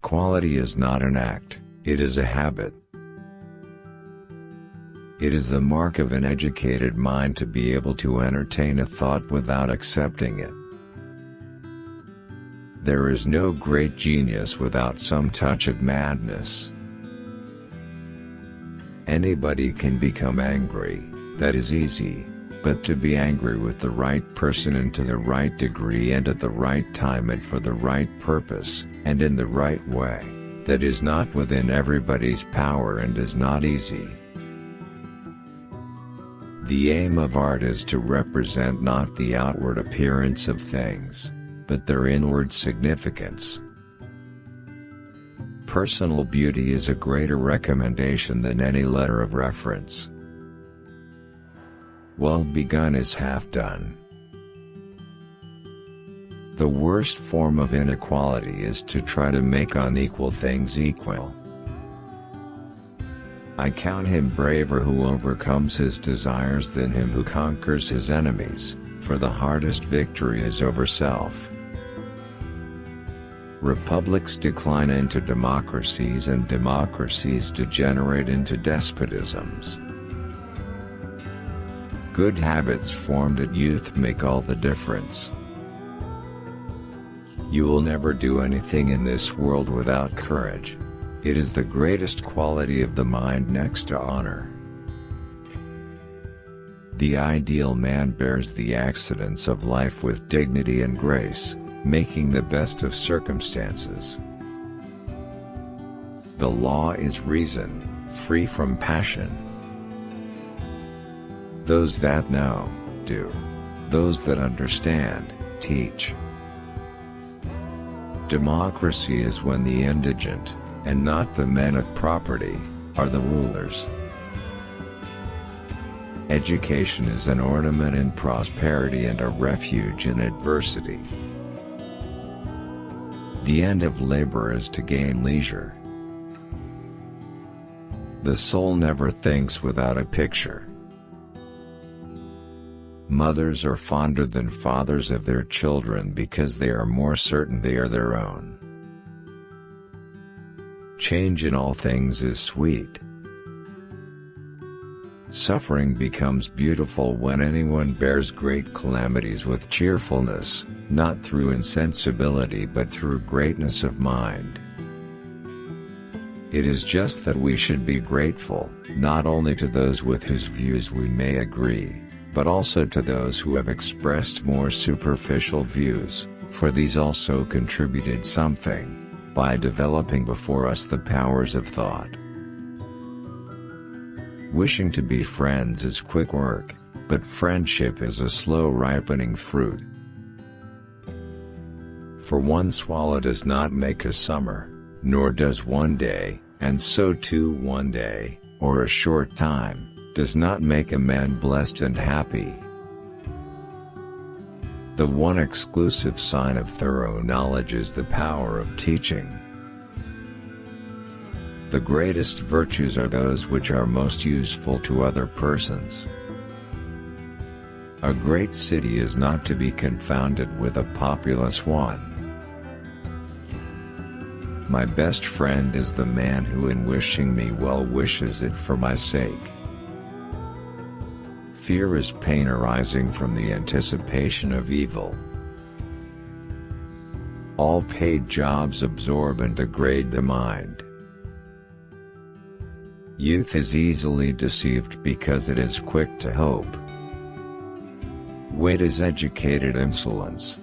Quality is not an act, it is a habit. It is the mark of an educated mind to be able to entertain a thought without accepting it. There is no great genius without some touch of madness. Anybody can become angry, that is easy, but to be angry with the right person and to the right degree and at the right time and for the right purpose, and in the right way, that is not within everybody's power and is not easy. The aim of art is to represent not the outward appearance of things, but their inward significance. Personal beauty is a greater recommendation than any letter of reference. Well begun is half done. The worst form of inequality is to try to make unequal things equal. I count him braver who overcomes his desires than him who conquers his enemies, for the hardest victory is over self. Republics decline into democracies and democracies degenerate into despotisms. Good habits formed at youth make all the difference. You will never do anything in this world without courage. It is the greatest quality of the mind next to honor. The ideal man bears the accidents of life with dignity and grace, making the best of circumstances. The law is reason, free from passion. Those that know, do. Those that understand, teach. Democracy is when the indigent, and not the men of property, are the rulers. Education is an ornament in prosperity and a refuge in adversity. The end of labor is to gain leisure. The soul never thinks without a picture. Mothers are fonder than fathers of their children because they are more certain they are their own. Change in all things is sweet. Suffering becomes beautiful when anyone bears great calamities with cheerfulness, not through insensibility but through greatness of mind. It is just that we should be grateful, not only to those with whose views we may agree, but also to those who have expressed more superficial views, for these also contributed something, by developing before us the powers of thought. Wishing to be friends is quick work, but friendship is a slow ripening fruit. For one swallow does not make a summer, nor does one day, and so too one day, or a short time, does not make a man blessed and happy. The one exclusive sign of thorough knowledge is the power of teaching. The greatest virtues are those which are most useful to other persons. A great city is not to be confounded with a populous one. My best friend is the man who in wishing me well wishes it for my sake. Fear is pain arising from the anticipation of evil. All paid jobs absorb and degrade the mind. Youth is easily deceived because it is quick to hope. Wit is educated insolence.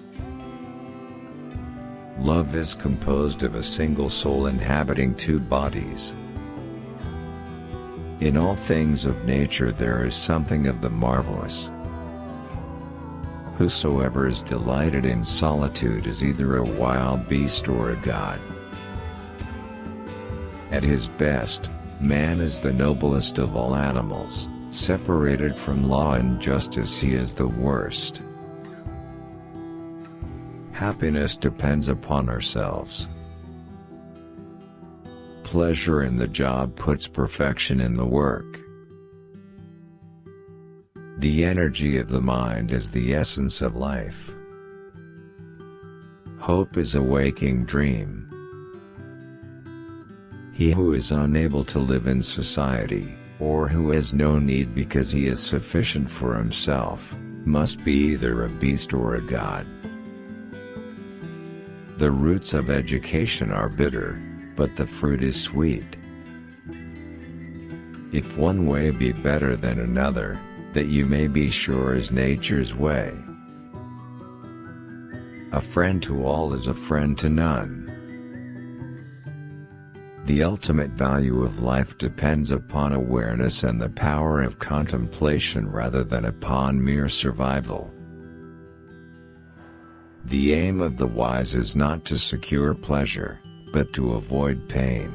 Love is composed of a single soul inhabiting two bodies. In all things of nature there is something of the marvelous. Whosoever is delighted in solitude is either a wild beast or a god. At his best, man is the noblest of all animals, separated from law and justice he is the worst. Happiness depends upon ourselves. Pleasure in the job puts perfection in the work. The energy of the mind is the essence of life. Hope is a waking dream. He who is unable to live in society, or who has no need because he is sufficient for himself, must be either a beast or a god. The roots of education are bitter, but the fruit is sweet. If one way be better than another, that you may be sure is nature's way. A friend to all is a friend to none. The ultimate value of life depends upon awareness and the power of contemplation rather than upon mere survival. The aim of the wise is not to secure pleasure, but to avoid pain.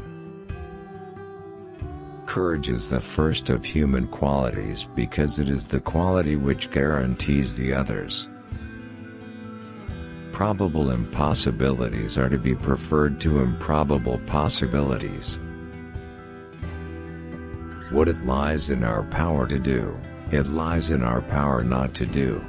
Courage is the first of human qualities because it is the quality which guarantees the others. Probable impossibilities are to be preferred to improbable possibilities. What it lies in our power to do, it lies in our power not to do.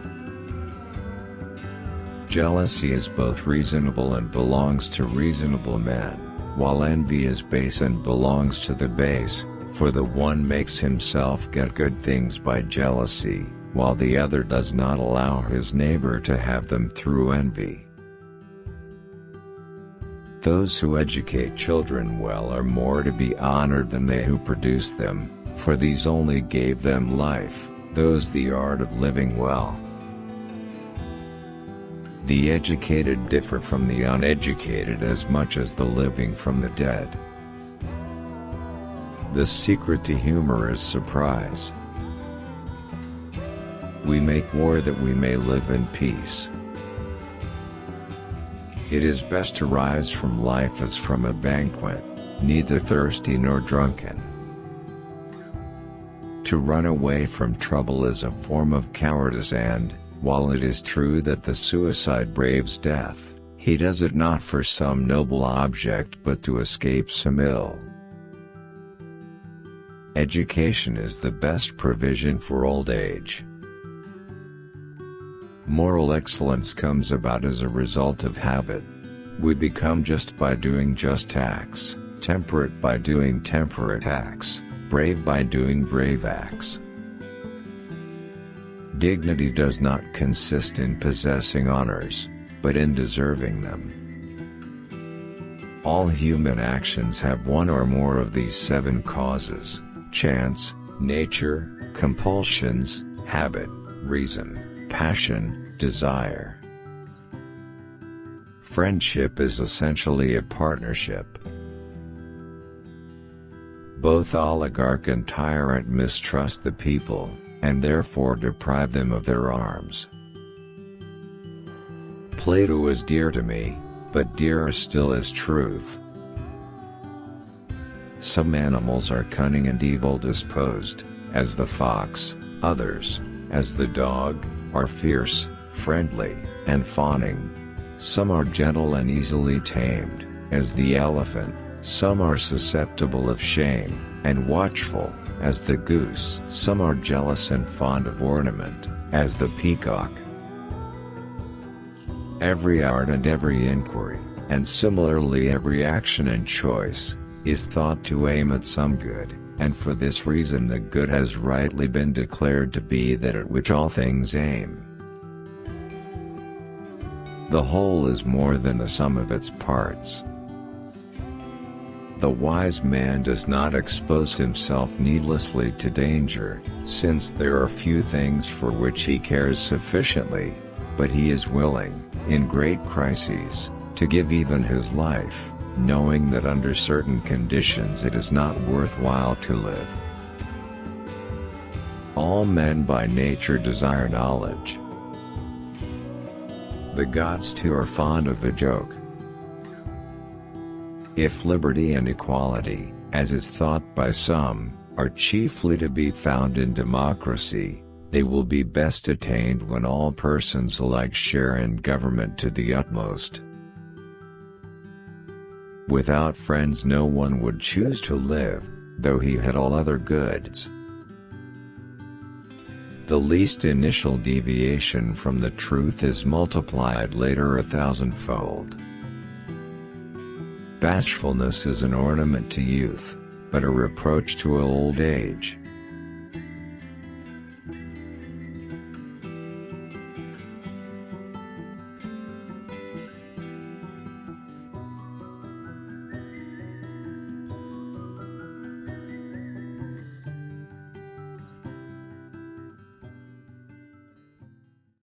Jealousy is both reasonable and belongs to reasonable men, while envy is base and belongs to the base, for the one makes himself get good things by jealousy, while the other does not allow his neighbor to have them through envy. Those who educate children well are more to be honored than they who produce them, for these only gave them life, those the art of living well. The educated differ from the uneducated as much as the living from the dead. The secret to humor is surprise. We make war that we may live in peace. It is best to rise from life as from a banquet, neither thirsty nor drunken. To run away from trouble is a form of cowardice and, while it is true that the suicide braves death, he does it not for some noble object but to escape some ill. Education is the best provision for old age. Moral excellence comes about as a result of habit. We become just by doing just acts, temperate by doing temperate acts, brave by doing brave acts. Dignity does not consist in possessing honors, but in deserving them. All human actions have one or more of these 7 causes: chance, nature, compulsions, habit, reason, passion, desire. Friendship is essentially a partnership. Both oligarch and tyrant mistrust the people, and therefore deprive them of their arms. Plato is dear to me, but dearer still is truth. Some animals are cunning and evil disposed, as the fox; others, as the dog, are fierce, friendly, and fawning. Some are gentle and easily tamed, as the elephant; some are susceptible of shame, and watchful, as the goose; some are jealous and fond of ornament, as the peacock. Every art and every inquiry, and similarly every action and choice, is thought to aim at some good, and for this reason the good has rightly been declared to be that at which all things aim. The whole is more than the sum of its parts. The wise man does not expose himself needlessly to danger, since there are few things for which he cares sufficiently, but he is willing, in great crises, to give even his life, knowing that under certain conditions it is not worthwhile to live. All men by nature desire knowledge. The gods too are fond of a joke. If liberty and equality, as is thought by some, are chiefly to be found in democracy, they will be best attained when all persons alike share in government to the utmost. Without friends no one would choose to live, though he had all other goods. The least initial deviation from the truth is multiplied later 1,000-fold. Bashfulness is an ornament to youth, but a reproach to old age.